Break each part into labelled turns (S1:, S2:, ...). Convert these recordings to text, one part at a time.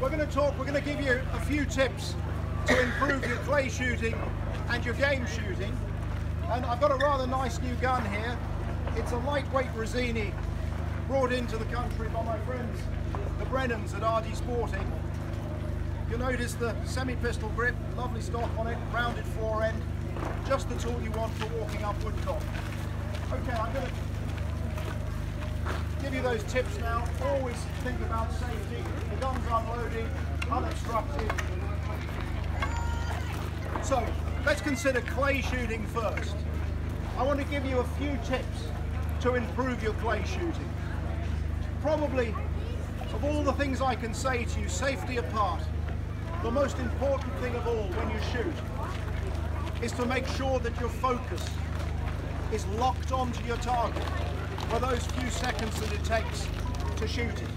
S1: we're going to give you a few tips to improve your clay shooting and your game shooting. And I've got a rather nice new gun here. It's a lightweight Rizzini brought into the country by my friends, the Brennans at Ardee Sporting. You'll notice the semi-pistol grip, lovely stock on it, rounded fore end, just the tool you want for walking up woodcock. Okay, I'm going to give you those tips now. Always think about safety. The gun's unloaded, unobstructed. So, let's consider clay shooting first. I want to give you a few tips to improve your clay shooting. Probably, of all the things I can say to you, safety apart, the most important thing of all when you shoot is to make sure that your focus is locked onto your target for those few seconds that it takes to shoot it.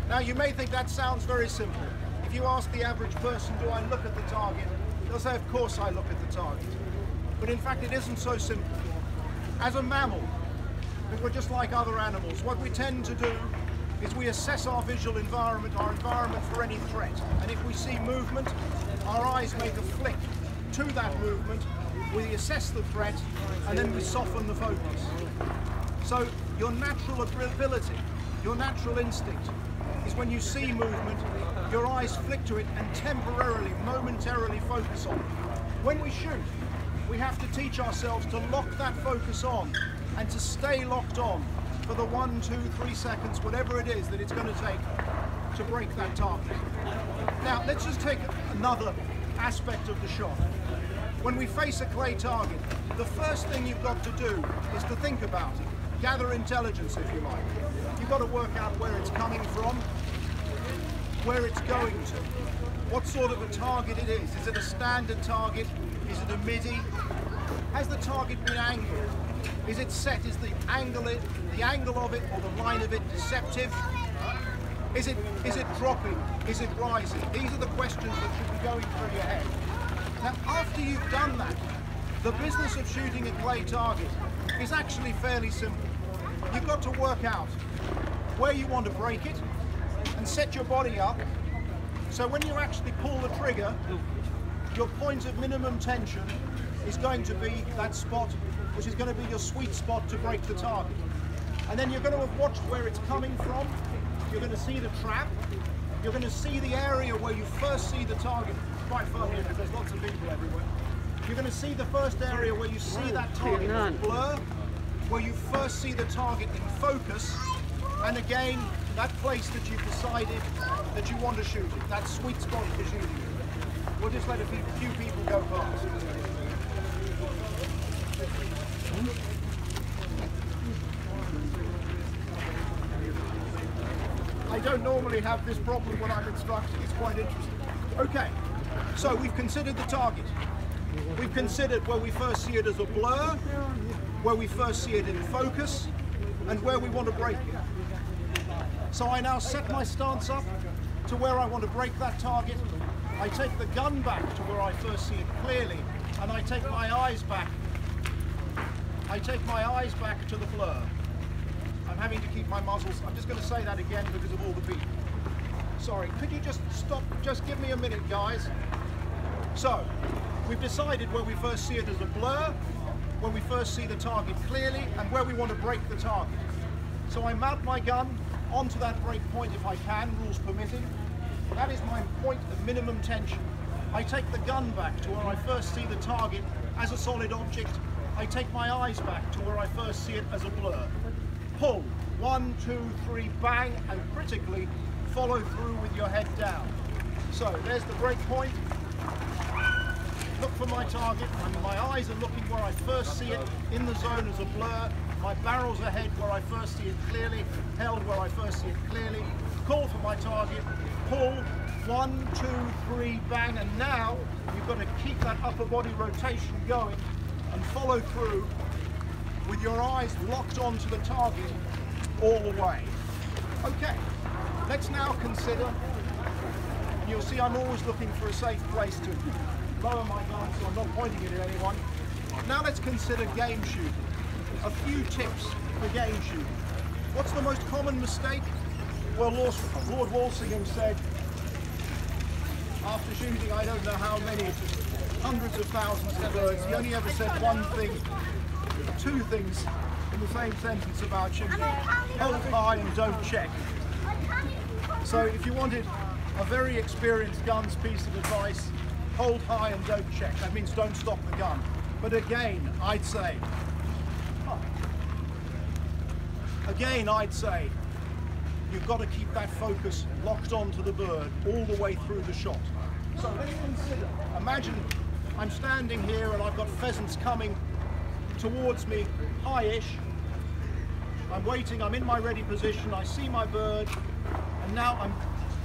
S1: Now you may think that sounds very simple. If you ask the average person, do I look at the target? They'll say, of course I look at the target. But in fact it isn't so simple. As a mammal, we're just like other animals. What we tend to do is we assess our visual environment, our environment for any threat. And if we see movement, our eyes make a flick to that movement, we assess the threat, and then we soften the focus. So your natural ability, your natural instinct, is when you see movement, your eyes flick to it and temporarily, momentarily focus on it. When we shoot, we have to teach ourselves to lock that focus on and to stay locked on for the 1, 2, 3 seconds, whatever it is that it's going to take to break that target. Now, let's just take another aspect of the shot. When we face a clay target, the first thing you've got to do is to think about it. Gather intelligence, if you like. You've got to work out where it's coming from, where it's going to, what sort of a target it is. Is it a standard target? Is it a midi? Has the target been angled? Is it set? Is the angle of it or the line of it deceptive? Is it dropping? Is it rising? These are the questions that should be going through your head. Now, after you've done that, the business of shooting a clay target is actually fairly simple. You've got to work out where you want to break it and set your body up so when you actually pull the trigger, your point of minimum tension is going to be that spot which is going to be your sweet spot to break the target. And then you're going to have watched where it's coming from, you're going to see the trap, you're going to see the area where you first see the target, quite far here because there's lots of people everywhere. You're going to see the first area where you see that target blur, where you first see the target in focus, and again, that place that you've decided that you want to shoot it, that sweet spot for shooting it. We'll just let a few people go past. I don't normally have this problem when I'm instructing, it's quite interesting. Okay, so we've considered the target. We've considered where we first see it as a blur, where we first see it in focus, and where we want to break it. So I now set my stance up to where I want to break that target. I take the gun back to where I first see it clearly, and I take my eyes back. I take my eyes back to the blur. I'm having to keep my muzzles. I'm just going to say that again because of all the people. Sorry, could you just stop? Just give me a minute, guys. So, we've decided where we first see it as a blur, where we first see the target clearly, and where we want to break the target. So I mount my gun onto that break point if I can, rules permitting. That is my point of minimum tension. I take the gun back to where I first see the target as a solid object. I take my eyes back to where I first see it as a blur. Pull, 1, 2, 3, bang, and critically follow through with your head down. So there's the break point. Look for my target, and my eyes are looking where I first see it in the zone as a blur. My barrel's ahead where I first see it clearly, held where I first see it clearly. Call for my target, pull, 1, 2, 3, bang, and now you've got to keep that upper body rotation going and follow through with your eyes locked onto the target all the way. Okay, let's now consider, and you'll see I'm always looking for a safe place to lower my gun so I'm not pointing it at anyone. Now let's consider game shooting. A few tips for game shooting. What's the most common mistake? Well, Lord Walsingham said, after shooting I don't know how many, hundreds of thousands of birds, he only ever said one thing, two things in the same sentence about shooting: hold high and don't check. So if you wanted a very experienced gun's piece of advice, hold high and don't check. That means don't stop the gun. But again, I'd say you've got to keep that focus locked onto the bird all the way through the shot. So let's consider, imagine I'm standing here and I've got pheasants coming towards me, high-ish. I'm waiting, I'm in my ready position, I see my bird, and now I'm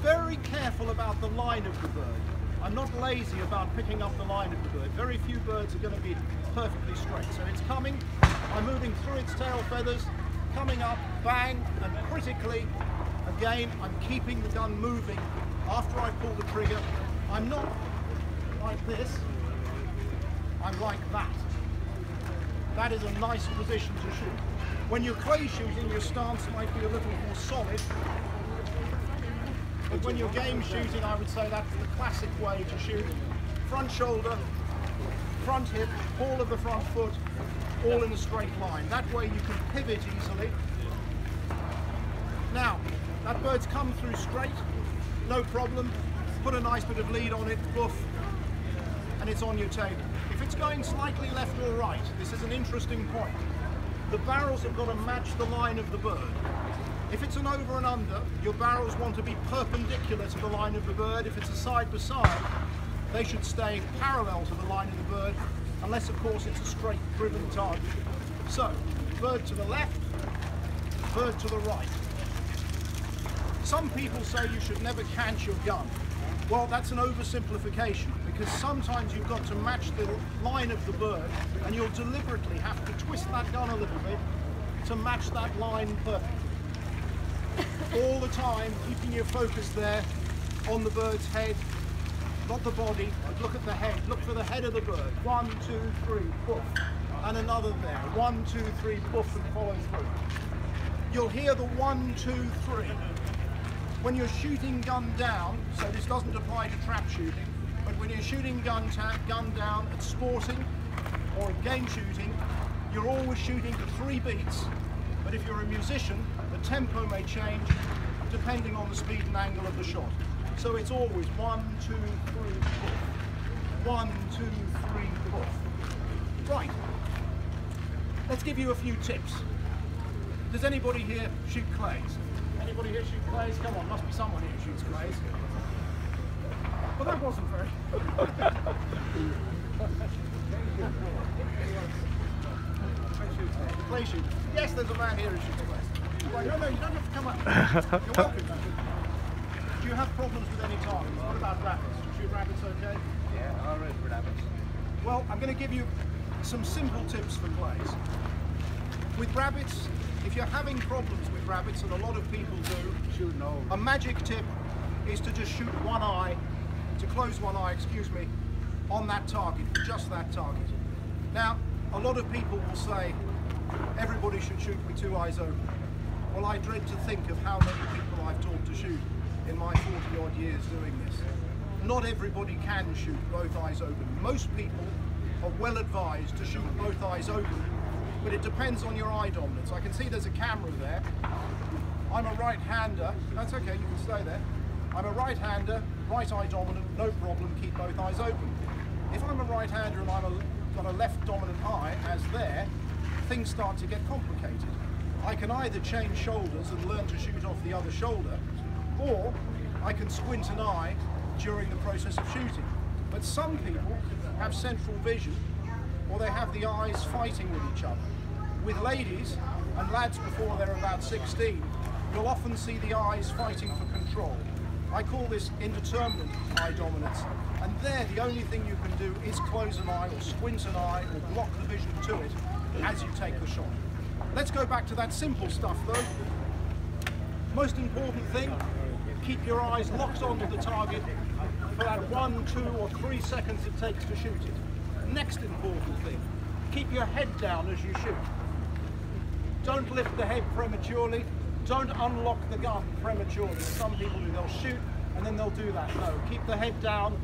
S1: very careful about the line of the bird. I'm not lazy about picking up the line of the bird. Very few birds are going to be perfectly straight. So it's coming, I'm moving through its tail feathers, coming up, bang, and critically, again, I'm keeping the gun moving after I pull the trigger. I'm not like this, I'm like that. That is a nice position to shoot. When you're clay shooting, your stance might be a little more solid, but when you're game shooting, I would say that's the classic way to shoot. Front shoulder, front hip, ball of the front foot, all in a straight line. That way you can pivot easily. Now, that bird's come through straight, no problem. Put a nice bit of lead on it, boof, and it's on your table. If it's going slightly left or right, this is an interesting point. The barrels have got to match the line of the bird. If it's an over and under, your barrels want to be perpendicular to the line of the bird. If it's a side by side, they should stay parallel to the line of the bird, unless of course it's a straight driven target. So, bird to the left, bird to the right. Some people say you should never cant your gun. Well, that's an oversimplification, because sometimes you've got to match the line of the bird, and you'll deliberately have to twist that gun a little bit to match that line perfectly. All the time, keeping your focus there on the bird's head, not the body, but look at the head. Look for the head of the bird. 1, 2, 3, poof. And another there. 1, 2, 3, poof, and follow through. You'll hear the 1, 2, 3. When you're shooting gun down, so this doesn't apply to trap shooting, but when you're shooting gun down at sporting or at game shooting, you're always shooting to 3 beats. But if you're a musician, the tempo may change depending on the speed and angle of the shot. So it's always 1, 2, 3, poof. 1, 2, 3, poof. Right. Let's give you a few tips. Does anybody here shoot clays? Anybody here shoot clays? Come on, must be someone here who shoots clays. Well, that wasn't very. Clay shooter. Yes, there's a man here who shoots clays. Well, no, you don't have to come up. You're welcome. Do you have problems with any targets? What about rabbits? Do you shoot rabbits okay?
S2: Yeah, I read for rabbits.
S1: Well, I'm going to give you some simple tips for clays. With rabbits, if you're having problems with rabbits, and a lot of people do, a magic tip is to just shoot one eye, to close one eye, excuse me, on that target, just that target. Now, a lot of people will say everybody should shoot with 2 eyes open. Well, I dread to think of how many people I've taught to shoot in my 40-odd years doing this. Not everybody can shoot both eyes open. Most people are well advised to shoot both eyes open, but it depends on your eye dominance. I can see there's a camera there. I'm a right-hander. That's okay, you can stay there. I'm a right-hander, right eye dominant, no problem, keep both eyes open. If I'm a right-hander and I've got a left dominant eye, as there, things start to get complicated. I can either change shoulders and learn to shoot off the other shoulder, or I can squint an eye during the process of shooting. But some people have central vision, or they have the eyes fighting with each other. With ladies and lads before they're about 16, you'll often see the eyes fighting for control. I call this indeterminate eye dominance, and there the only thing you can do is close an eye or squint an eye or block the vision to it as you take the shot. Let's go back to that simple stuff though. Most important thing, keep your eyes locked onto the target for that 1, 2 or 3 seconds it takes to shoot it. Next important thing, keep your head down as you shoot. Don't lift the head prematurely, don't unlock the gun prematurely. Some people do, they'll shoot and then they'll do that. No, keep the head down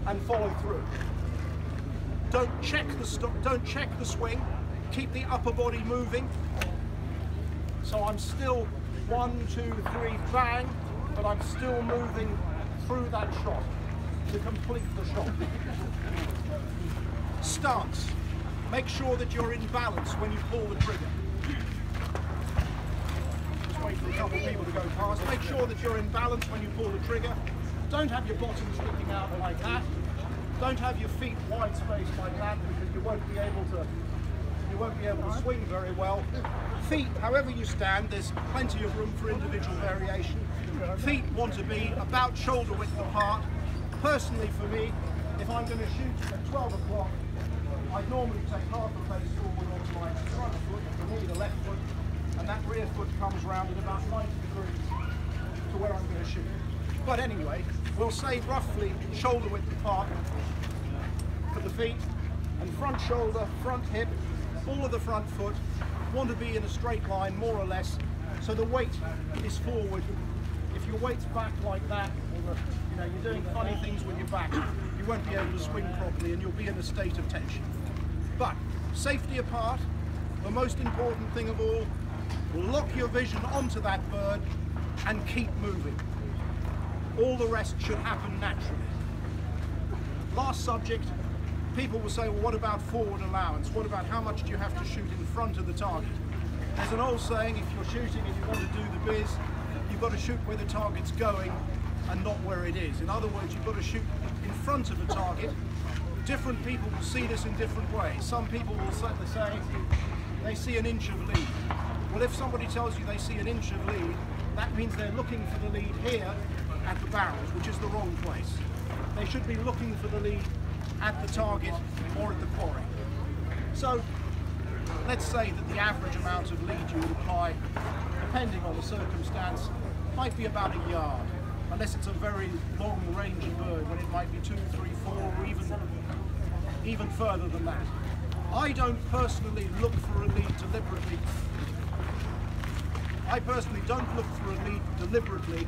S1: and follow through. Don't check the swing. Keep the upper body moving. So I'm still 1, 2, 3, bang, but I'm still moving through that shot to complete the shot. Stance. Make sure that you're in balance when you pull the trigger. Just wait for a couple of people to go past. Make sure that you're in balance when you pull the trigger. Don't have your bottom sticking out like that. Don't have your feet wide spaced like that, because you won't be able to swing very well. Feet, however you stand, there's plenty of room for individual variation. Feet want to be about shoulder width apart. Personally for me, if I'm going to shoot at 12 o'clock, I'd normally take half a pace forward onto my front foot, for me the left foot, and that rear foot comes round at about 90 degrees to where I'm going to shoot. But anyway, we'll say roughly shoulder width apart for the feet, and front shoulder, front hip, all of the front foot want to be in a straight line more or less, so the weight is forward. If your weight's back like that, or you're doing funny things with your back, you won't be able to swing properly and you'll be in a state of tension. But safety apart, the most important thing of all, lock your vision onto that bird and keep moving. All the rest should happen naturally. Last subject, people will say, well, what about forward allowance? What about how much do you have to shoot in front of the target? There's an old saying, if you're shooting and you want to do the biz, you've got to shoot where the target's going and not where it is. In other words, you've got to shoot in front of the target. Different people will see this in different ways. Some people will certainly say they see an inch of lead. Well, if somebody tells you they see an inch of lead, that means they're looking for the lead here at the barrels, which is the wrong place. They should be looking for the lead at the target or at the quarry. So let's say that the average amount of lead you would apply, depending on the circumstance, might be about a yard, unless it's a very long range bird, when it might be 2, 3, 4, or even further than that. I don't personally look for a lead deliberately. I personally don't look for a lead deliberately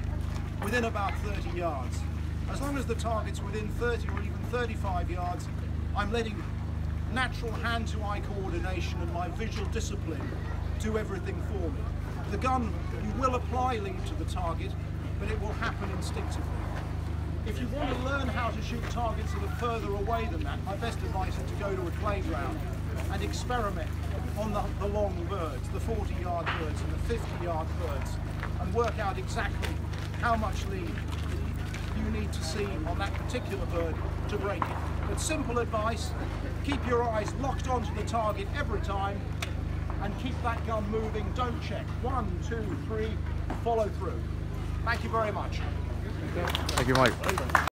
S1: within about 30 yards. As long as the target's within 30 or even 35 yards, I'm letting natural hand-to-eye coordination and my visual discipline do everything for me. The gun, you will apply lead to the target, but it will happen instinctively. If you want to learn how to shoot targets that are further away than that, my best advice is to go to a playground and experiment on the long birds, the 40-yard birds and the 50-yard birds, and work out exactly how much lead you need to see on that particular bird to break it. But simple advice, keep your eyes locked onto the target every time and keep that gun moving. Don't check. 1, 2, 3, follow through. Thank you very much.
S2: Thank you, Mike.